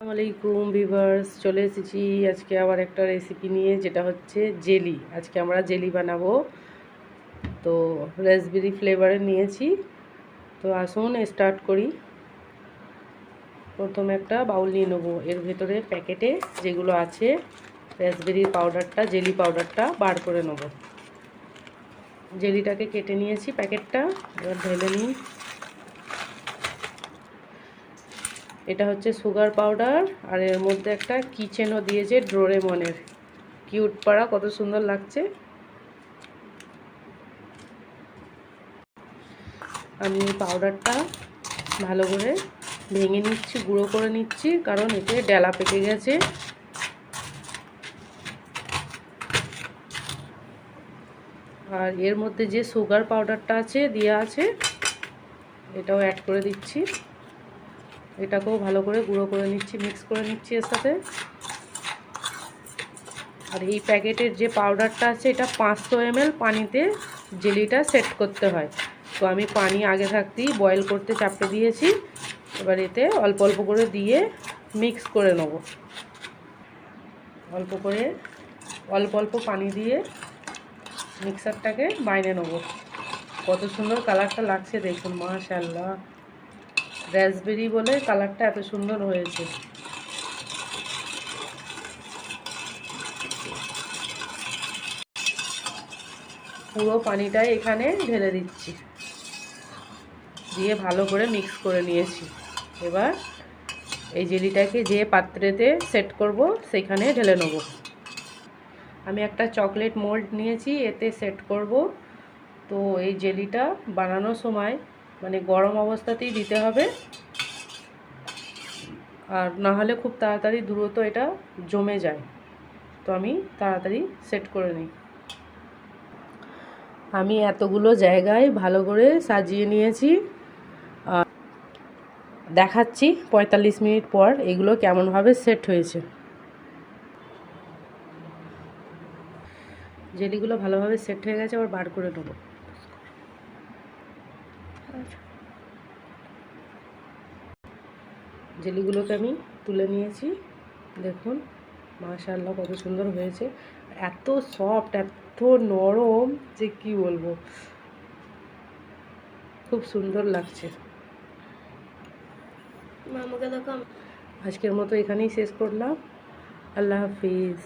আসসালামাইকুম ভিউয়ার্স, চলে এসেছি আজকে আবার একটা রেসিপি নিয়ে, যেটা হচ্ছে জেলি। আজকে আমরা জেলি বানাবো। তো রাসবেরি ফ্লেভারের নিয়েছি। তো আসুন স্টার্ট করি। প্রথমে একটা বাউল নিয়ে নেবো। এর ভেতরে প্যাকেটে যেগুলো আছে রাসবেরির পাউডারটা, জেলি পাউডারটা বার করে নেব। জেলিটাকে কেটে নিয়েছি প্যাকেটটা, এবার ঢেলে নিই। এটা হচ্ছে সুগার পাউডার, আর এর মধ্যে একটা কিচেনও দিয়েছে ডোরেমনের। কিউট পাড়া, কত সুন্দর লাগছে। আমি পাউডারটা ভালো করে ভেঙে নিচ্ছি, গুঁড়ো করে নিচ্ছি, কারণ এতে ডেলা পেকে গেছে। আর এর মধ্যে যে সুগার পাউডারটা আছে দেওয়া আছে, এটাও অ্যাড করে দিচ্ছি। এটাকেও ভালো করে গুঁড়ো করে নিচ্ছি, মিক্স করে নিচ্ছি এর সাথে। আর এই প্যাকেটের যে পাউডারটা আছে, এটা 500 ml পানিতে জেলিটা সেট করতে হয়। তো আমি পানি আগে থাকতেই বয়েল করতে চাপতে দিয়েছি। এবার এতে অল্প অল্প করে দিয়ে মিক্স করে নেব। অল্প করে অল্প অল্প পানি দিয়ে মিক্সারটাকে বাইনে নেব। কত সুন্দর কালারটা লাগছে দেখুন, মাশাআল্লাহ। রাসবেরি বলে কালারটা এত সুন্দর হয়েছে। পুরো পানিটাই এখানে ঢেলে দিচ্ছি, দিয়ে ভালো করে মিক্স করে নিয়েছি। এবার এই জেলিটাকে যে পাত্রেতে সেট করব সেখানে ঢেলে নেব। আমি একটা চকলেট মোল্ড নিয়েছি, এতে সেট করব। তো এই জেলিটা বানানোর সময় মানে গরম অবস্থাতেই দিতে হবে, আর না হলে খুব তাড়াতাড়ি দ্রুত এটা জমে যায়। তো আমি তাড়াতাড়ি সেট করে নিই। আমি এতগুলো জায়গায় ভালো করে সাজিয়ে নিয়েছি। আর দেখাচ্ছি 45 মিনিট পর এগুলো কেমনভাবে সেট হয়েছে। জেলিগুলো ভালোভাবে সেট হয়ে গেছে, আবার বার করে নেব। জেলিগুলোকে আমি তুলে নিয়েছি, দেখুন মাশাআল্লাহ কত সুন্দর হয়েছে। এত সফট, এত নরম যে কি বলবো, খুব সুন্দর লাগছে। আজকের মতো এখানেই শেষ করলাম। আল্লাহ হাফিজ।